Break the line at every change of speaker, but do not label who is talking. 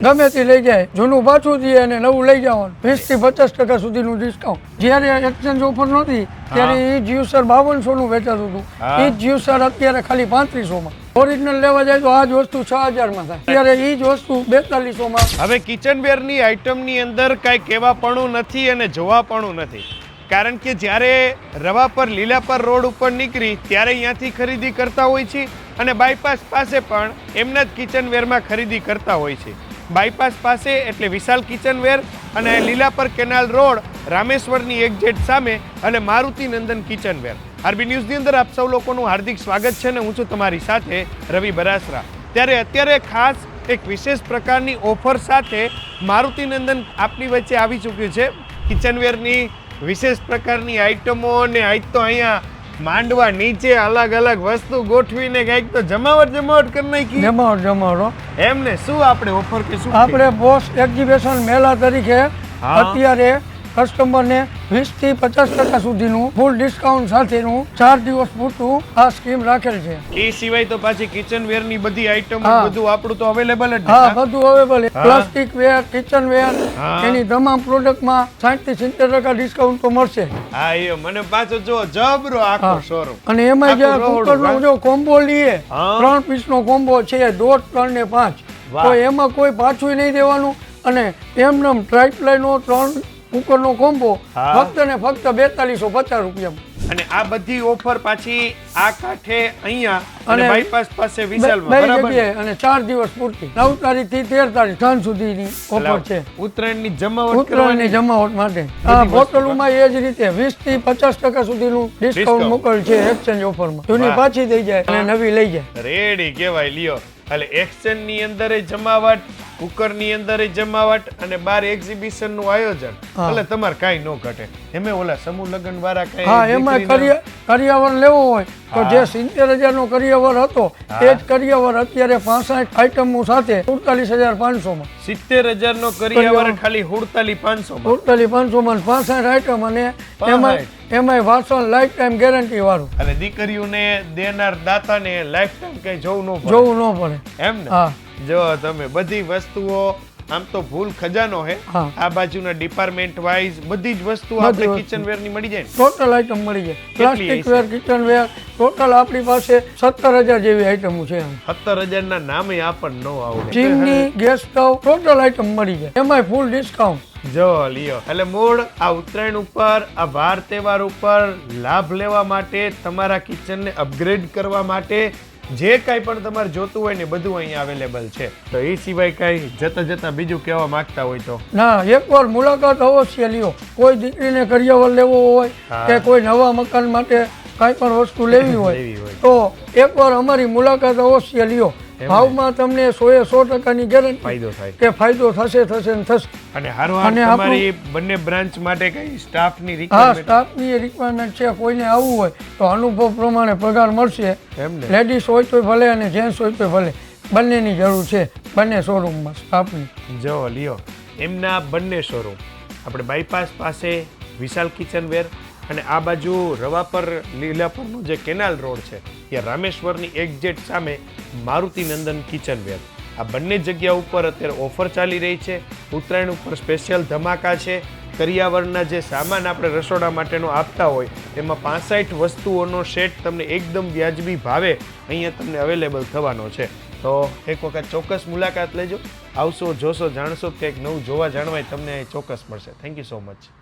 ગમે તે લઈ જાય, જૂનું પાછું દે અને નવું લઈ જવાનું 20 થી 50% સુધીનું ડિસ્કાઉન્ટ. જ્યારે એક્સચેન્જ ઓફર નહોતી ત્યારે એ જ્યુસર 5200 નું વેચાતું હતું. એ જ્યુસર અત્યારે ખાલી 3500 માં. ઓરિજિનલ લેવા જાય તો આ જ વસ્તુ 6000 માં થાય, ત્યારે એ જ વસ્તુ 4200 માં.
હવે કિચનવેર ની આઈટમ ની અંદર કઈ કહેવાપણું નથી અને જોવાપણું નથી, કારણ કે જ્યારે રવાપર લીલાપર રોડ ઉપર નીકળી ત્યારે અહીંયાથી ખરીદી કરતા હોય છે અને બાયપાસ પાસે પણ એમના જ કિચનવેરમાં ખરીદી કરતા હોય છે. બાયપાસ પાસે એટલે વિશાલ કિચનવેર અને લીલાપર કેનાલ રોડ રામેશ્વરની એક્ઝેક્ટ સામે અને મારુતિ નંદન કિચનવેર. આરબી ન્યૂઝની અંદર આપ સૌ લોકોનું હાર્દિક સ્વાગત છે ને હું છું તમારી સાથે રવિ બરાસરા. ત્યારે અત્યારે ખાસ એક વિશેષ પ્રકારની ઓફર સાથે મારુતિ નંદન આપની વચ્ચે આવી ચૂક્યું છે. કિચનવેરની વિશેષ પ્રકારની આઈટમો અને આજ તો અહીંયા માંડવા નીચે અલગ અલગ વસ્તુ ગોઠવીને કઈક તો જમાવટ કરી નાખી.
જમાવટ
એમને શું આપણે ઓફર કે શું
આપણે બોસ એક્ઝિબિશન મેળા તરીકે અત્યારે કસ્ટમરને 20 થી 50% સુધીનું ફૂલ ડિસ્કાઉન્ટ સાથેનું 4 દિવસ પૂરતું આ સ્કીમ રાખેલ છે.
એ સિવાય તો પાછી કિચનવેર ની બધી આઈટમ બધું આપણું તો અવેલેબલ જ છે.
હા, બધું અવેલેબલ. પ્લાસ્ટિક વેર, કિચનવેર એની તમામ પ્રોડક્ટમાં 60 થી 70% ડિસ્કાઉન્ટ તો મળશે.
હા, એ મને પાછો જો જબરો આખો શોરૂમ.
અને એમાં જે કુકરનો જો કોમ્બો લઈએ 3 પીસનો કોમ્બો છે 2, 3 ને 5, તો એમાં કોઈ પાછું નહીં દેવાનું. અને એમનેમ ટ્રાઇપ્લાયનો 3 કુકરનો કોમ્બો ફક્ત ને ફક્ત 4250 રૂપિયામાં.
અને આ બધી ઓફર પાછી આ કાંઠે અહીંયા અને બાયપાસ પાસે વિશાલમાં બરાબર.
અને 4 દિવસ પૂરતી 9 તારીખ થી 13 તારીખ સાંજ સુધીની ઓફર છે.
ઉત્તરાયણની
જમાવટ માટે આ બોટલોમાં એ જ રીતે 20 થી 50% સુધીનું ડિસ્કાઉન્ટ મોકલ છે એક્સચેન્જ ઓફરમાં. જૂની પાછી થઈ જાય અને નવી લઈ જાય.
રેડી કહેવાય લ્યો. એટલે એક્સચેન્જ ની અંદર જમાવટ, કુકર ની અંદર જમાવટ અને બાર એક્ઝિબિશન નું આયોજન. એટલે તમારે કાઈ ન ઘટે. એમે ઓલા સમૂહ લગ્ન વાળા કઈ
એમાં કરિયાવર લેવો હોય તો જે 70,000 નો કરિયાવર હતો એ જ કરિયાવર અત્યારે 65 આઈટમો સાથે 44500 માં.
70,000 નો કરિયાવર ખાલી 44500 માં.
44500 માં 65 આઈટમ અને એમાં વાસણ લાઈફ ટાઈમ ગેરંટી વાળું.
અને દીકરીઓને દેનાર દાતાને લાઈફ ટાઈમ કઈ જોવું ન
પડે.
એમ ને? હા, જો તમે બધી વસ્તુઓ આમ તો ભૂલ ખજાનો હે. આ બાજુના ડિપાર્ટમેન્ટ વાઇઝ બધી જ વસ્તુ આપણે કિચનવેર ની મળી જાય.
ટોટલ આઈટમ મળી જાય. પ્લાસ્ટિક વેર, કિચનવેર ટોટલ આપણી પાસે 17,000 જેવી આઈટમો છે.
17,000 ના નામે આપણને ન આવડે.
Chimney, gas stove total item મળી જાય. એમાંય ફૂલ ડિસ્કાઉન્ટ.
જો લ્યો. એટલે મૂળ આ ઉત્તરાયણ ઉપર, આ વાર તહેવાર ઉપર લાભ લેવા માટે, તમારા કિચનને અપગ્રેડ કરવા માટે જે કાંઈ પણ તમારે જોતું હોય ને બધું અહીંયા અવેલેબલ છે. તો એ સિવાય કાંઈ જતા બીજું કહેવા માંગતા હોય તો?
ના, એકવાર મુલાકાત અવશ્ય લ્યો. કોઈ દીકરીને કરિયાવર લેવો હોય કે કોઈ નવા મકાન માટે કાંઈ પણ વસ્તુ લેવી હોય તો એકવાર અમારી મુલાકાત અવશ્ય લ્યો. ભાવમાં તમને 100% ગેરંટી
ફાયદો થાય
કે ફાયદો થશે ને થશે.
અને તમારી બંને બ્રાન્ચ માટે કઈ સ્ટાફની રિક્વાયરમેન્ટ?
સ્ટાફની રિક્વાયરમેન્ટ છે. કોઈને આવવું હોય તો અનુભવ પ્રમાણે પગાર મળશે. લેડીઝ હોય તો ભલે અને જેન્ટ્સ હોય તો ભલે, બંનેની જરૂર છે બંને શોરૂમમાં સ્ટાફની.
જો લ્યો, એમના બંને શોરૂમ આપણે બાયપાસ પાસે વિશાલ કિચનવેર અને આ બાજુ રવાપર લીલાપરનો જે કેનાલ રોડ છે ત્યાં રામેશ્વરની એક્ઝેક્ટ સામે મારુતિ નંદન કિચનવેર. આ બંને જગ્યા ઉપર અત્યારે ઓફર ચાલી રહી છે. ઉત્તરાયણ ઉપર સ્પેશિયલ ધમાકા છે. કરિયાવરના જે સામાન આપણે રસોડા માટેનો આપતા હોય એમાં 65 વસ્તુઓનો સેટ તમને એકદમ વ્યાજબી ભાવે અહીંયા તમને અવેલેબલ થવાનો છે. તો એક વખત ચોક્કસ મુલાકાત લેજો. આવશો, જોશો, જાણશો, કંઈક નવું જોવા જાણવાય તમને ચોક્કસ મળશે. Thank you so much.